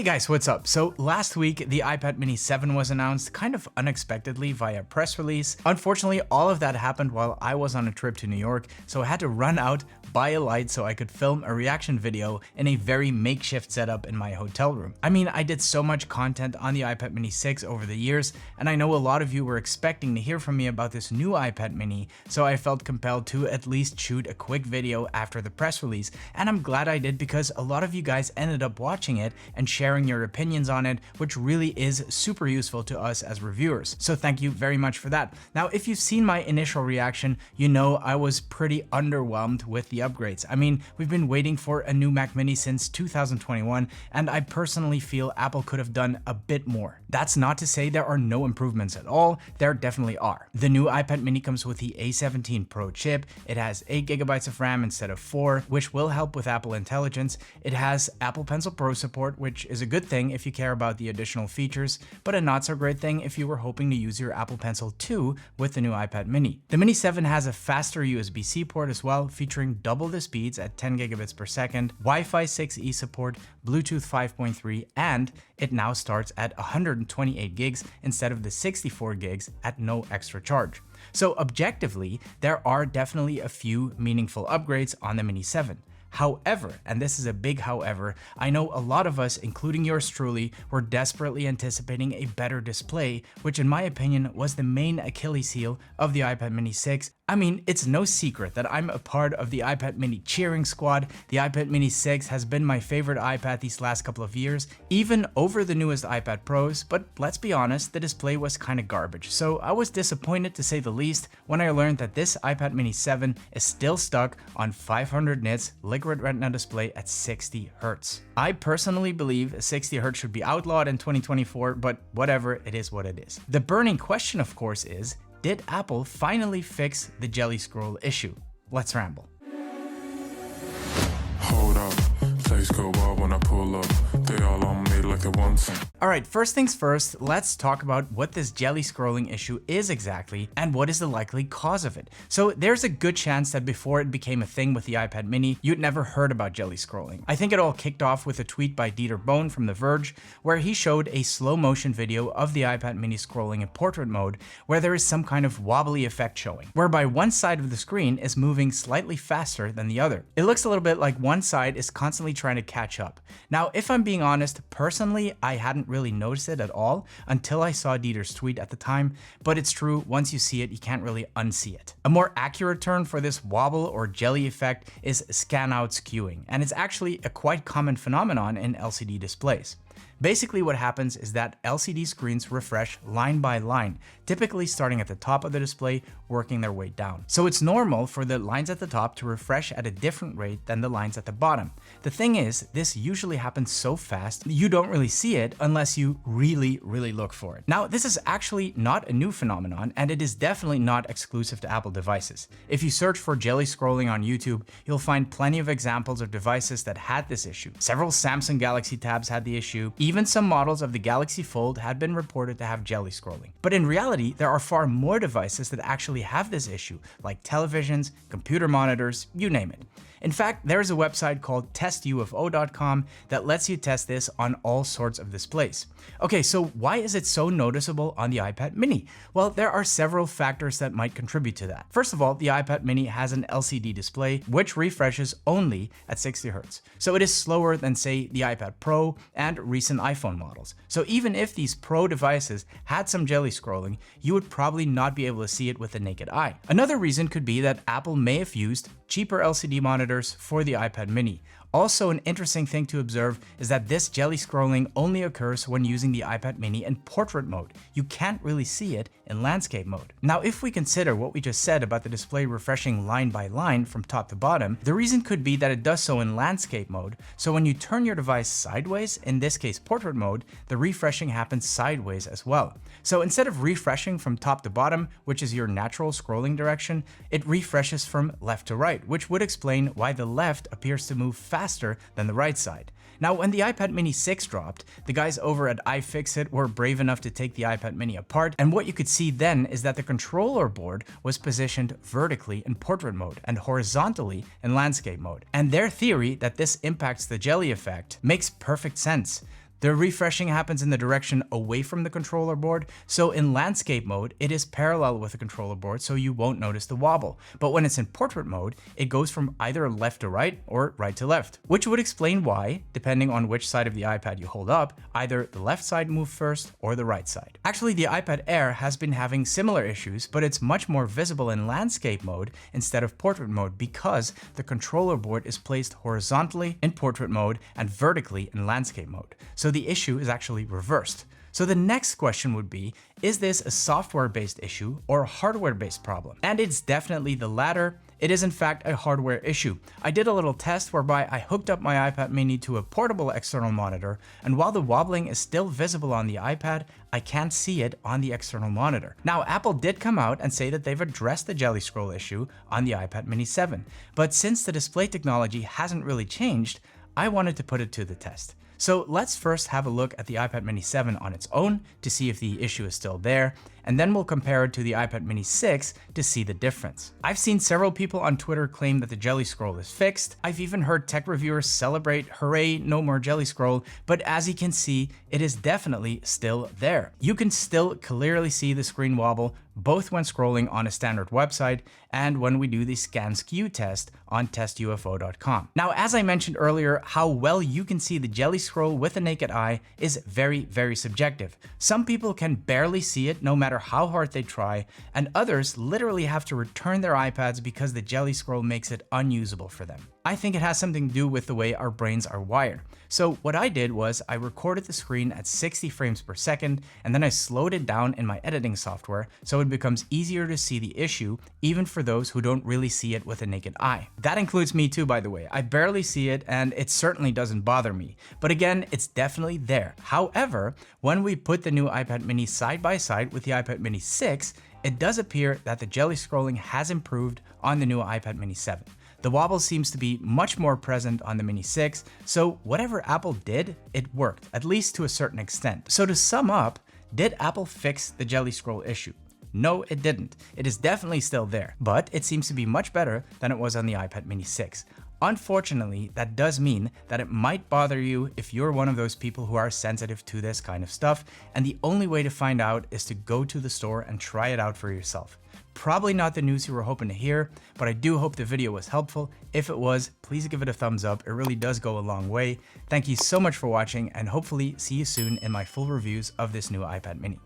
Hey guys, what's up? So last week, the iPad mini 7 was announced kind of unexpectedly via press release. Unfortunately, all of that happened while I was on a trip to New York, so I had to run out, buy a light so I could film a reaction video in a very makeshift setup in my hotel room. I mean, I did so much content on the iPad mini 6 over the years, and I know a lot of you were expecting to hear from me about this new iPad mini, so I felt compelled to at least shoot a quick video after the press release, and I'm glad I did because a lot of you guys ended up watching it and sharing your opinions on it, which really is super useful to us as reviewers. So thank you very much for that. Now, if you've seen my initial reaction, you know I was pretty underwhelmed with the upgrades. I mean, we've been waiting for a new Mac mini since 2021, and I personally feel Apple could have done a bit more. That's not to say there are no improvements at all, there definitely are. The new iPad mini comes with the A17 Pro chip, it has 8GB of RAM instead of 4, which will help with Apple Intelligence. It has Apple Pencil Pro support, which is a good thing if you care about the additional features, but a not so great thing if you were hoping to use your Apple Pencil 2 with the new iPad mini. The Mini 7 has a faster USB-C port as well, featuring double the speeds at 10 gigabits per second, Wi-Fi 6E support, Bluetooth 5.3, and it now starts at 128 gigs instead of the 64 gigs at no extra charge. So objectively, there are definitely a few meaningful upgrades on the Mini 7. However, and this is a big however, I know a lot of us, including yours truly, were desperately anticipating a better display, which in my opinion was the main Achilles heel of the iPad mini 6. I mean, it's no secret that I'm a part of the iPad mini cheering squad. The iPad mini 6 has been my favorite iPad these last couple of years, even over the newest iPad Pros, but let's be honest, the display was kind of garbage. So I was disappointed to say the least when I learned that this iPad mini 7 is still stuck on 500 nits liquid retina display at 60 Hz. I personally believe 60 Hz should be outlawed in 2024, but whatever, it is what it is. The burning question, of course, is, did Apple finally fix the jelly scroll issue? Let's ramble. Hold up, place go wild when I pull up. They all on me like it wants. Alright, first things first, let's talk about what this jelly scrolling issue is exactly and what is the likely cause of it. So there's a good chance that before it became a thing with the iPad mini, you'd never heard about jelly scrolling. I think it all kicked off with a tweet by Dieter Bohn from The Verge, where he showed a slow motion video of the iPad mini scrolling in portrait mode, where there is some kind of wobbly effect showing, whereby one side of the screen is moving slightly faster than the other. It looks a little bit like one side is constantly trying to catch up. Now, if I'm being honest, personally, I hadn't really noticed it at all until I saw Dieter's tweet at the time, but it's true, once you see it, you can't really unsee it. A more accurate term for this wobble or jelly effect is scan-out skewing, and it's actually a quite common phenomenon in LCD displays. Basically what happens is that LCD screens refresh line by line, typically starting at the top of the display, working their way down. So it's normal for the lines at the top to refresh at a different rate than the lines at the bottom. The thing is, this usually happens so fast, you don't really see it unless you really look for it. Now, this is actually not a new phenomenon, and it is definitely not exclusive to Apple devices. If you search for jelly scrolling on YouTube, you'll find plenty of examples of devices that had this issue. Several Samsung Galaxy Tabs had the issue. Even some models of the Galaxy Fold had been reported to have jelly scrolling. But in reality, there are far more devices that actually have this issue, like televisions, computer monitors, you name it. In fact, there's a website called testufo.com that lets you test this on all sorts of displays. Okay, so why is it so noticeable on the iPad mini? Well, there are several factors that might contribute to that. First of all, the iPad mini has an LCD display, which refreshes only at 60 Hz. So it is slower than, say, the iPad Pro and recent iPhone models. So even if these Pro devices had some jelly scrolling, you would probably not be able to see it with the naked eye. Another reason could be that Apple may have used cheaper LCD monitors for the iPad mini. Also, an interesting thing to observe is that this jelly scrolling only occurs when using the iPad mini in portrait mode. You can't really see it in landscape mode. Now, if we consider what we just said about the display refreshing line by line from top to bottom, the reason could be that it does so in landscape mode. So when you turn your device sideways, in this case portrait mode, the refreshing happens sideways as well. So instead of refreshing from top to bottom, which is your natural scrolling direction, it refreshes from left to right, which would explain why the left appears to move faster than the right side. Now, when the iPad mini 6 dropped, the guys over at iFixit were brave enough to take the iPad mini apart, and what you could see then is that the controller board was positioned vertically in portrait mode and horizontally in landscape mode. And their theory that this impacts the jelly effect makes perfect sense. The refreshing happens in the direction away from the controller board, so in landscape mode, it is parallel with the controller board, so you won't notice the wobble. But when it's in portrait mode, it goes from either left to right or right to left, which would explain why, depending on which side of the iPad you hold up, either the left side moves first or the right side. Actually, the iPad Air has been having similar issues, but it's much more visible in landscape mode instead of portrait mode because the controller board is placed horizontally in portrait mode and vertically in landscape mode. So the issue is actually reversed. So the next question would be, is this a software-based issue or a hardware-based problem? And it's definitely the latter. It is in fact a hardware issue. I did a little test whereby I hooked up my iPad mini to a portable external monitor, and while the wobbling is still visible on the iPad, I can't see it on the external monitor. Now, Apple did come out and say that they've addressed the jelly scroll issue on the iPad mini 7, but since the display technology hasn't really changed, I wanted to put it to the test. So let's first have a look at the iPad mini 7 on its own to see if the issue is still there, and then we'll compare it to the iPad mini 6 to see the difference. I've seen several people on Twitter claim that the jelly scroll is fixed. I've even heard tech reviewers celebrate, hooray, no more jelly scroll, but as you can see, it is definitely still there. You can still clearly see the screen wobble both when scrolling on a standard website and when we do the scan skew test on testufo.com. Now, as I mentioned earlier, how well you can see the jelly scroll with the naked eye is very, very subjective. Some people can barely see it no matter how hard they try, and others literally have to return their iPads because the jelly scroll makes it unusable for them. I think it has something to do with the way our brains are wired. So what I did was I recorded the screen at 60 frames per second, and then I slowed it down in my editing software so it becomes easier to see the issue, even for those who don't really see it with the naked eye. That includes me too, by the way. I barely see it, and it certainly doesn't bother me. But again, it's definitely there. However, when we put the new iPad mini side by side with the iPad mini 6, it does appear that the jelly scrolling has improved on the new iPad mini 7. The wobble seems to be much more present on the Mini 6, so whatever Apple did, it worked, at least to a certain extent. So to sum up, did Apple fix the jelly scroll issue? No, it didn't. It is definitely still there, but it seems to be much better than it was on the iPad Mini 6. Unfortunately, that does mean that it might bother you if you're one of those people who are sensitive to this kind of stuff, and the only way to find out is to go to the store and try it out for yourself. Probably not the news you were hoping to hear, but I do hope the video was helpful. If it was, please give it a thumbs up. It really does go a long way. Thank you so much for watching, and hopefully see you soon in my full reviews of this new iPad mini.